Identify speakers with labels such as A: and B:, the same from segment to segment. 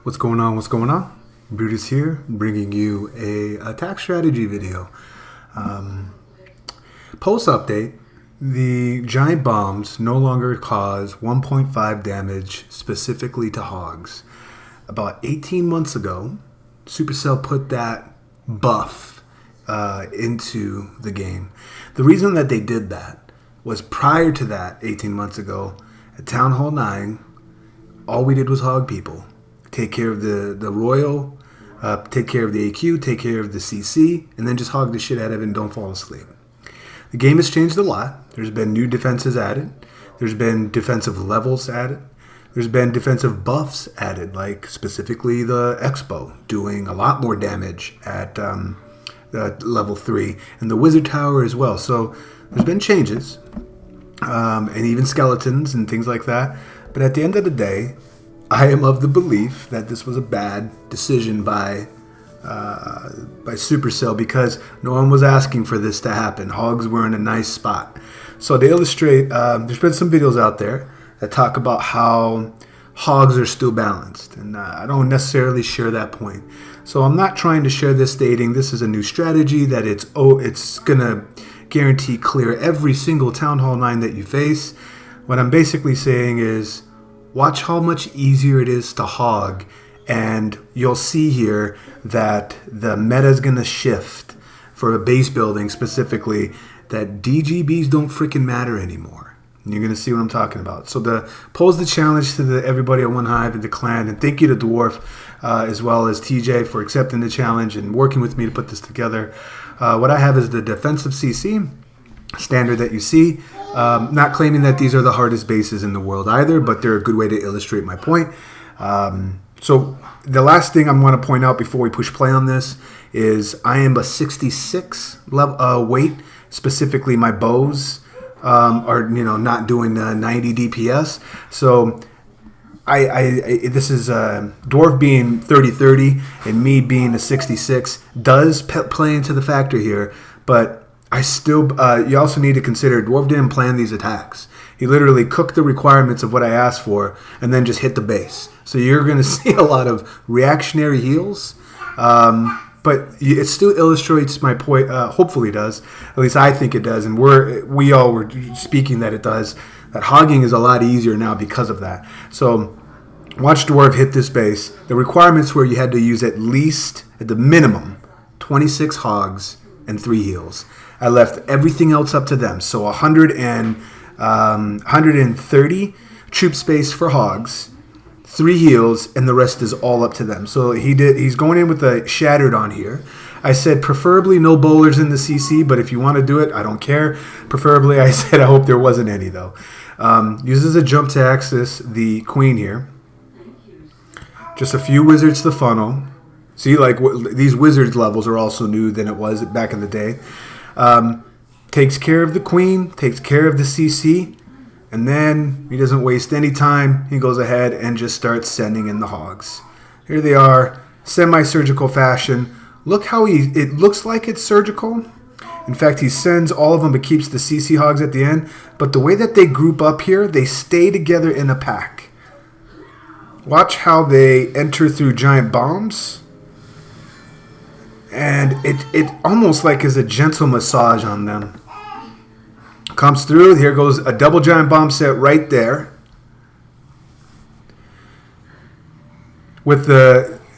A: What's going on? What's going on? Brutus here, bringing you a attack strategy video. Post update, the giant bombs no longer cause 1.5 damage specifically to hogs. About 18 months ago, Supercell put that buff into the game. The reason that they did that was prior to that, 18 months ago, at Town Hall 9, all we did was hog people. Take care of the Royal, take care of the AQ, take care of the CC, and then just hog the shit out of it and don't fall asleep. The game has changed a lot. There's been new defenses added. There's been defensive levels added. There's been defensive buffs added, like specifically the Expo, doing a lot more damage at level 3, and the Wizard Tower as well. So there's been changes, and even skeletons and things like that. But at the end of the day, I am of the belief that this was a bad decision by Supercell, because no one was asking for this to happen. Hogs were in a nice spot. So to illustrate, there's been some videos out there that talk about how hogs are still balanced, and I don't necessarily share that point. So I'm not trying to share this stating this is a new strategy, that it's gonna guarantee clear every single Town Hall 9 that you face. What I'm basically saying is, watch how much easier it is to hog, and you'll see here that the meta is going to shift for a base building specifically, that DGBs don't freaking matter anymore. And you're going to see what I'm talking about. So pose the challenge to everybody at One Hive and the clan, and thank you to Dwarf as well as TJ for accepting the challenge and working with me to put this together. What I have is the defensive CC standard that you see. Not claiming that these are the hardest bases in the world either, but they're a good way to illustrate my point. So the last thing I'm going to point out before we push play on this is I am a 66 level weight. Specifically, my bows are not doing 90 DPS. So this is Dwarf being 30-30 and me being a 66 does play into the factor here, but I still, you also need to consider Dwarf didn't plan these attacks. He literally cooked the requirements of what I asked for and then just hit the base. So you're going to see a lot of reactionary heals, but it still illustrates my point. Hopefully it does. At least I think it does, and we all were speaking that it does. That hogging is a lot easier now because of that. So watch Dwarf hit this base. The requirements were you had to use at least, at the minimum, 26 hogs and 3 heals. I left everything else up to them. So 130 troop space for hogs, 3 heals, and the rest is all up to them. So he's going in with a shattered on here. I said preferably no bowlers in the CC, but if you want to do it, I don't care. Preferably, I said I hope there wasn't any though. Uses a jump to access the queen here. Just a few wizards to funnel. See, like these wizards levels are also new than it was back in the day. Takes care of the queen, takes care of the CC, and then he doesn't waste any time. He goes ahead and just starts sending in the hogs. Here they are, semi-surgical fashion. Look how it looks like it's surgical. In fact, he sends all of them but keeps the CC hogs at the end. But the way that they group up here, they stay together in a pack. Watch how they enter through giant bombs. And it almost like is a gentle massage on them. Comes through. Here goes a double giant bomb set right there. With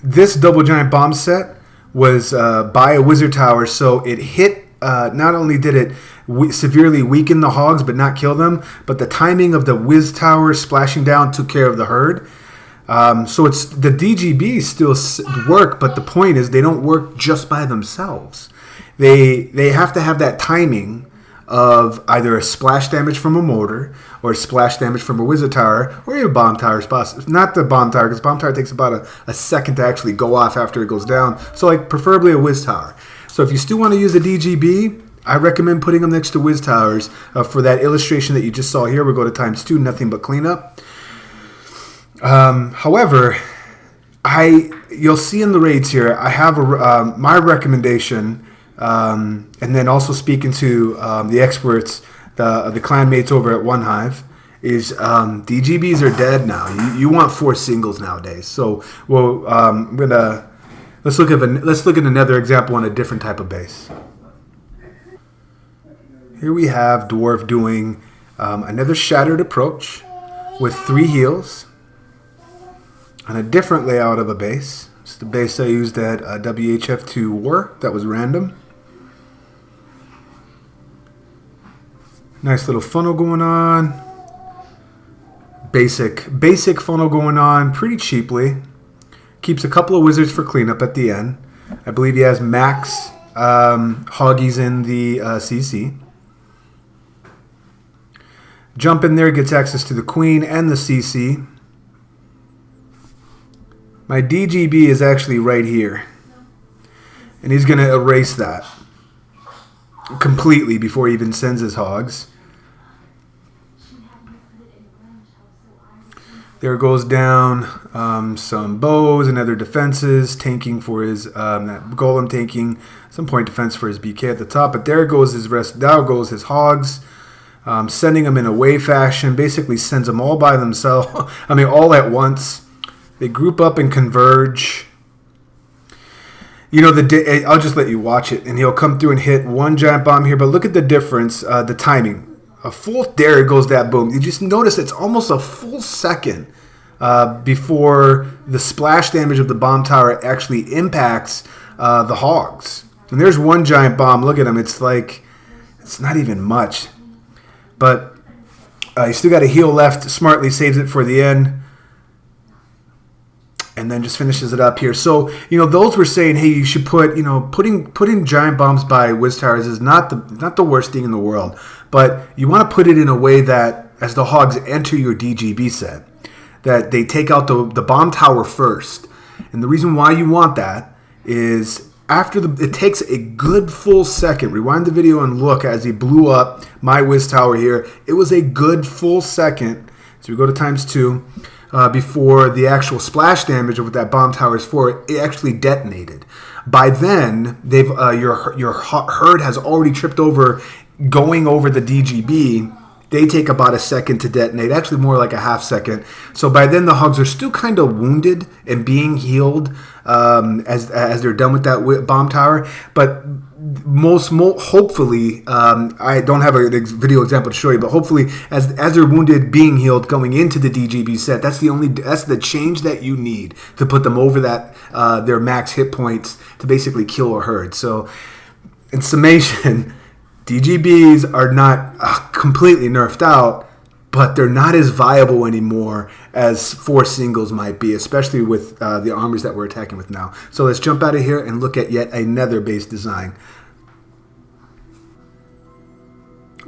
A: this double giant bomb set was by a wizard tower, so it hit. Not only did it severely weaken the hogs, but not kill them, but the timing of the whiz tower splashing down took care of the herd. So it's the DGBs still work, but the point is they don't work just by themselves. They have to have that timing of either a splash damage from a mortar or a splash damage from a wizard tower or a bomb tower. Not the bomb tower, because bomb tower takes about a second to actually go off after it goes down. So like preferably a whiz tower. So if you still want to use a DGB, I recommend putting them next to whiz towers. For that illustration that you just saw here, we'll go to ×2, nothing but cleanup. However, you'll see in the raids here, I have my recommendation, and then also speaking to the experts, the clan mates over at One Hive, is DGBs are dead now. You want 4 singles nowadays. So, well, let's look at another example on a different type of base. Here we have Dwarf doing another shattered approach with 3 heals on a different layout of a base. It's the base I used at WHF2 War. That was random. Nice little funnel going on. Basic funnel going on pretty cheaply. Keeps a couple of wizards for cleanup at the end. I believe he has max hoggies in the CC. Jump in there, gets access to the queen and the CC. My DGB is actually right here. And he's going to erase that completely before he even sends his hogs. There goes down some bows and other defenses, tanking for his that golem taking some point defense for his BK at the top. But there goes his rest. Down goes his hogs, sending them in a wave fashion. Basically sends them all by themselves. I mean, all at once. They group up and converge. You know, I'll just let you watch it, and he'll come through and hit one giant bomb here. But look at the difference, the timing. A full, there goes that boom. You just notice it's almost a full second before the splash damage of the bomb tower actually impacts the hogs. And there's one giant bomb. Look at him. It's like, it's not even much. But you still got a heal left. Smartly saves it for the end. And then just finishes it up here. So, you know, those were saying, hey, you should put, you know, putting giant bombs by Wiz Towers is not the worst thing in the world. But you want to put it in a way that, as the hogs enter your DGB set, that they take out the bomb tower first. And the reason why you want that is after it takes a good full second. Rewind the video and look as he blew up my Wiz Tower here. It was a good full second. So we go to _2. Before the actual splash damage of what that bomb tower is for, it actually detonated. By then, your herd has already tripped over, going over the DGB. They take about a second to detonate, actually more like a half second. So by then, the hogs are still kind of wounded and being healed as they're done with that bomb tower. But hopefully, I don't have a video example to show you, but hopefully, as they're wounded, being healed, going into the DGB set, that's the change that you need to put them over that their max hit points to basically kill a herd. So, in summation, DGBs are not completely nerfed out, but they're not as viable anymore as 4 singles might be, especially with the armies that we're attacking with now. So let's jump out of here and look at yet another base design.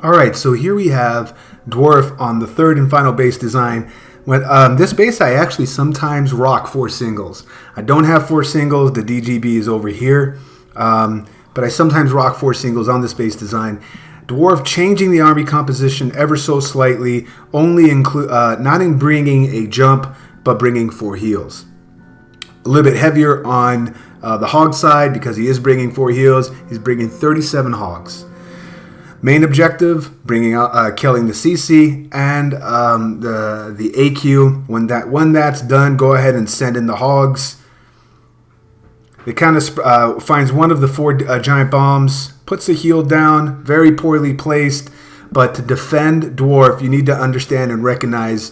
A: All right, so here we have Dwarf on the 3rd and final base design. This base I actually sometimes rock 4 singles. I don't have 4 singles. The DGB is over here. But I sometimes rock 4 singles on this base design. Dwarf changing the army composition ever so slightly, only not in bringing a jump, but bringing 4 heals. A little bit heavier on the hog side because he is bringing 4 heals. He's bringing 37 hogs. Main objective, bringing out, killing the CC and the AQ. When that's done, go ahead and send in the hogs. It kind of finds one of the 4 giant bombs, puts the heal down, very poorly placed. But to defend Dwarf, you need to understand and recognize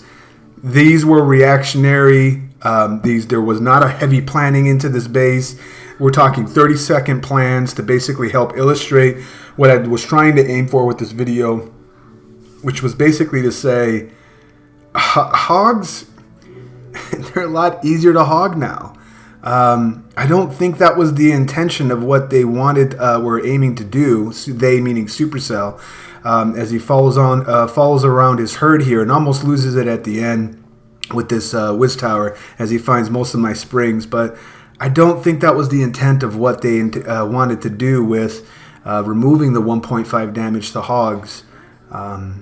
A: these were reactionary. There was not a heavy planning into this base. We're talking 30-second plans to basically help illustrate what I was trying to aim for with this video, which was basically to say, hogs, they're a lot easier to hog now. I don't think that was the intention of what they were aiming to do. They meaning Supercell, as he follows around his herd here and almost loses it at the end with this Wiz Tower as he finds most of my springs. But I don't think that was the intent of what they wanted to do with removing the 1.5 damage to hogs. I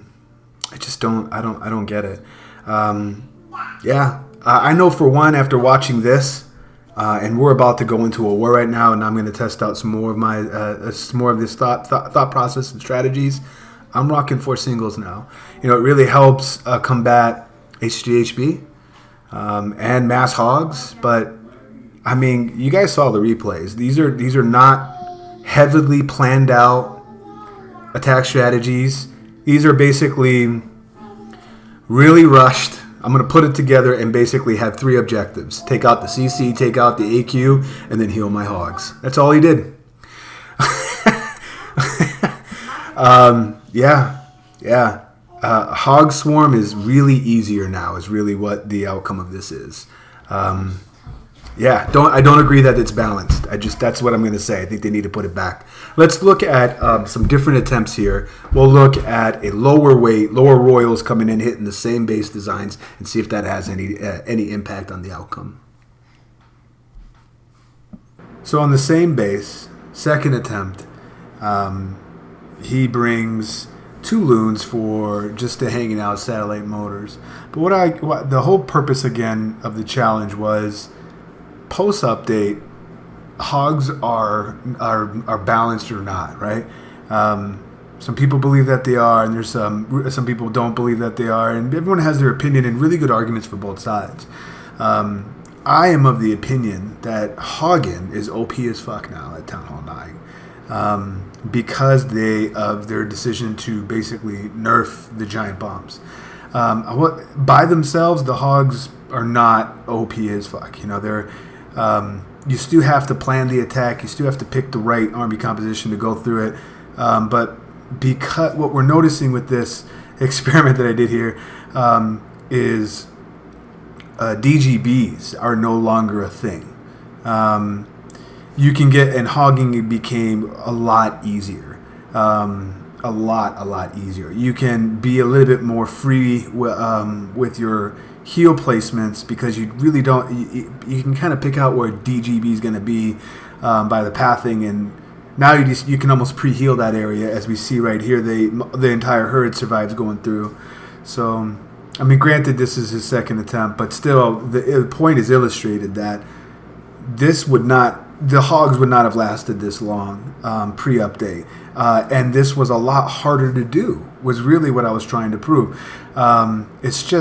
A: just don't. I don't get it. I know for one, after watching this. And we're about to go into a war right now, and I'm going to test out some more of my more of this thought process and strategies. I'm rocking 4 singles now. You know, it really helps combat HGHB and mass hogs. But I mean, you guys saw the replays. These are not heavily planned out attack strategies. These are basically really rushed. I'm going to put it together and basically have 3 objectives. Take out the CC, take out the AQ, and then heal my hogs. That's all he did. Hog Swarm is really easier now, is really what the outcome of this is. I don't agree that it's balanced. That's what I'm going to say. I think they need to put it back. Let's look at some different attempts here. We'll look at a lower royals coming in, hitting the same base designs, and see if that has any impact on the outcome. So on the same base, second attempt, he brings 2 loons for just to hanging out satellite motors. But the whole purpose again of the challenge was, post update, hogs are balanced or not, right? Some people believe that they are, and there's some people don't believe that they are, and everyone has their opinion and really good arguments for both sides. I am of the opinion that Hagen is OP as fuck now at Town Hall 9 because of their decision to basically nerf the giant bombs. By themselves, the hogs are not OP as fuck. You know, they're you still have to plan the attack. You still have to pick the right army composition to go through it. But because what we're noticing with this experiment that I did here is DGBs are no longer a thing. You can get, and hogging became a lot easier. A lot easier. You can be a little bit more free with your heal placements because you really don't. You can kind of pick out where DGB is going to be by the pathing, and now you can almost pre-heal that area, as we see right here. The entire herd survives going through. So, I mean, granted, this is his second attempt, but still, the point is illustrated that the hogs would not have lasted this long pre-update. And this was a lot harder to do, was really what I was trying to prove. It's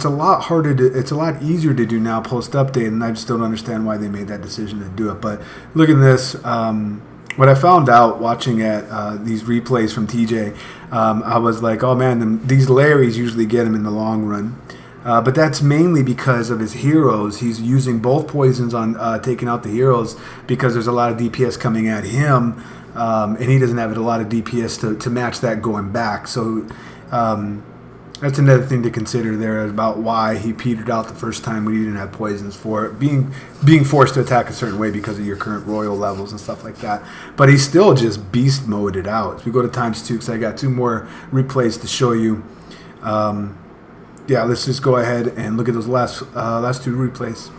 A: a lot harder it's a lot easier to do now post-update, and I just don't understand why they made that decision to do it. But look at this. What I found out watching at these replays from TJ, I was like, oh man, these Larrys usually get him in the long run. But that's mainly because of his heroes. He's using both poisons on taking out the heroes because there's a lot of DPS coming at him, and he doesn't have a lot of DPS to match that going back. So that's another thing to consider there about why he petered out the first time when he didn't have poisons for it, being forced to attack a certain way because of your current royal levels and stuff like that. But he still just beast moded out. As we go to ×2, because I got 2 more replays to show you. Let's just go ahead and look at those last 2 replays.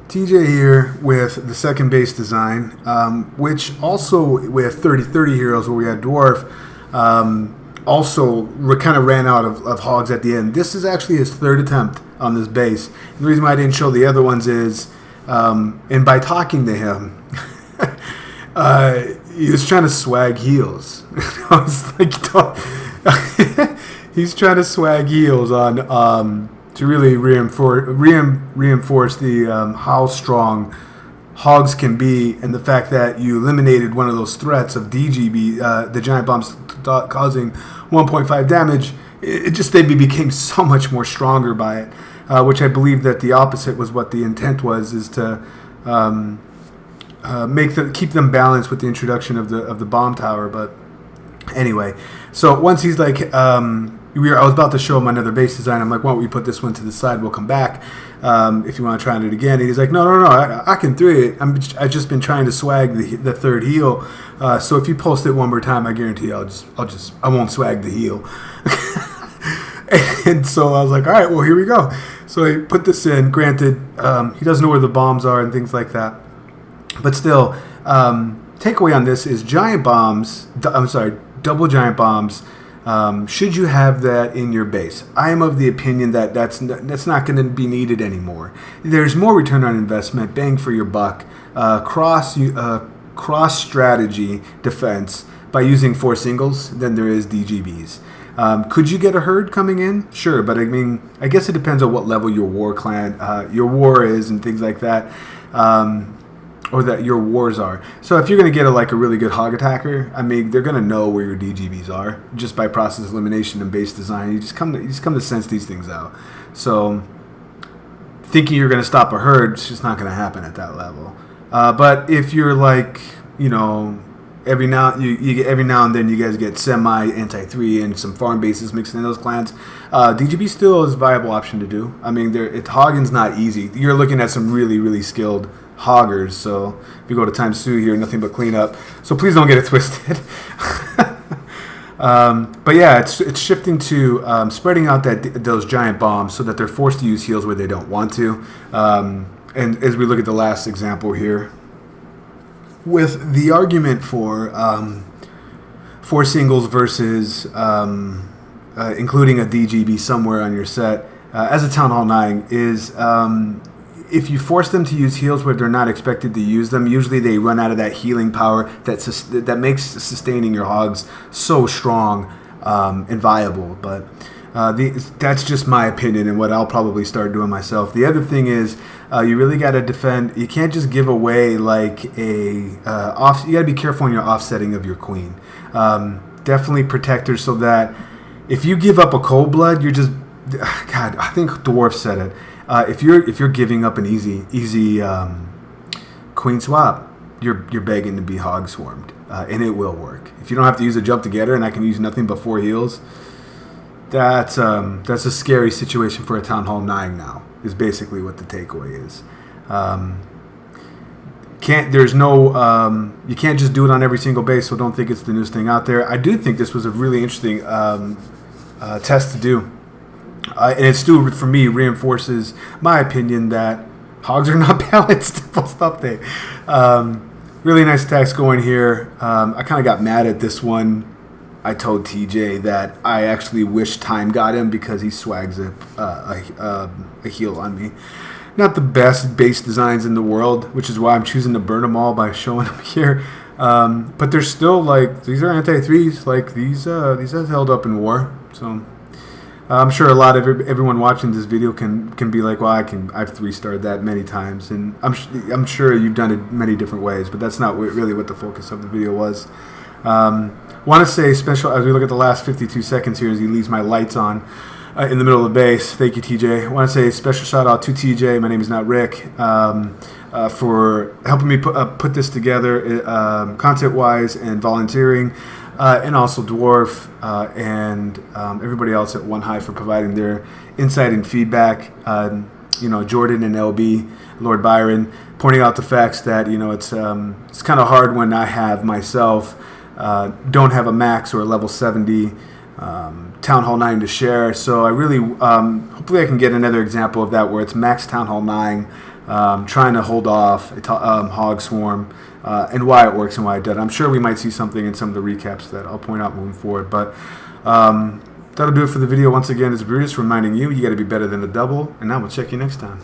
A: TJ here with the second base design, which also with 30-30 heroes where we had dwarf, also kind of ran out of hogs at the end. This is actually his 3rd attempt on this base. And the reason why I didn't show the other ones is, and by talking to him, he was trying to swag heals. I was like, he's trying to swag heals on to really reinforce the how strong hogs can be, and the fact that you eliminated one of those threats of DGB, the giant bombs causing 1.5 damage. They became so much more stronger by it, which I believe that the opposite was what the intent was, is to keep them balanced with the introduction of the bomb tower. But anyway, so once he's like, I was about to show him another base design. I'm like, why don't we put this one to the side? We'll come back if you want to try it again. And he's like, no, I can do it. I've just been trying to swag the 3rd heal. So if you post it one more time, I guarantee I won't swag the heal. And so I was like, all right, well, here we go. So he put this in. Granted, he doesn't know where the bombs are and things like that. But still, takeaway on this is double giant bombs Should you have that in your base? I am of the opinion that that's not going to be needed anymore. There's more return on investment, bang for your buck, cross strategy defense by using 4 singles than there is DGBs. Could you get a herd coming in? Sure, but I mean, I guess it depends on what level your your war is and things like that. Or that your wars are. So if you're going to get a really good hog attacker, I mean, they're going to know where your DGBs are just by process elimination and base design. You just come to sense these things out. So thinking you're going to stop a herd, it's just not going to happen at that level. But if you're every now and then you guys get semi anti-3 and some farm bases mixed in those clans, DGB still is a viable option to do. I mean, hogging's not easy. You're looking at some really, really skilled hoggers. So if you go to Times 2 here, nothing but cleanup. So please don't get it twisted. But yeah, it's shifting to spreading out those giant bombs so that they're forced to use heals where they don't want to. And as we look at the last example here, with the argument for 4 singles versus including a DGB somewhere on your set as a Town Hall 9 is if you force them to use heals where they're not expected to use them, usually they run out of that healing power that makes sustaining your hogs so strong and viable. But that's just my opinion and what I'll probably start doing myself. The other thing is you really got to defend. You can't just give away you got to be careful in your offsetting of your queen. Definitely protect her so that if you give up a cold blood, you're just God. I think Dwarf said it. If you're giving up an easy queen swap, you're begging to be hog swarmed, and it will work. If you don't have to use a jump to get her, and I can use nothing but 4 heals, that's a scary situation for a Town Hall 9 now. Is basically what the takeaway is. You can't just do it on every single base, so don't think it's the newest thing out there. I do think this was a really interesting test to do. And it still, for me, reinforces my opinion that hogs are not balanced. Full stop there. Really nice attacks going here. I kind of got mad at this one. I told TJ that I actually wish Time got him because he swags a heal on me. Not the best base designs in the world, which is why I'm choosing to burn them all by showing them here. But they're still these are anti-3s. These have held up in war. So I'm sure a lot of everyone watching this video can be like, well, I've 3-starred that many times, and I'm sure you've done it many different ways, but that's not really what the focus of the video was. Want to say special as we look at the last 52 seconds here as he leaves my lights on in the middle of the base. Thank you, TJ. I want to say a special shout out to TJ. My name is not Rick. For helping me put this together content wise and volunteering. And also Dwarf and everybody else at One High for providing their insight and feedback. Jordan and LB, Lord Byron, pointing out the facts that it's kind of hard when I have myself don't have a max or a level 70 Town Hall 9 to share. So I really hopefully I can get another example of that where it's max Town Hall 9. Trying to hold off hog swarm and why it works and why it doesn't. I'm sure we might see something in some of the recaps that I'll point out moving forward. But that'll do it for the video. Once again, it's Brutus reminding you got to be better than a double, and I will check you next time.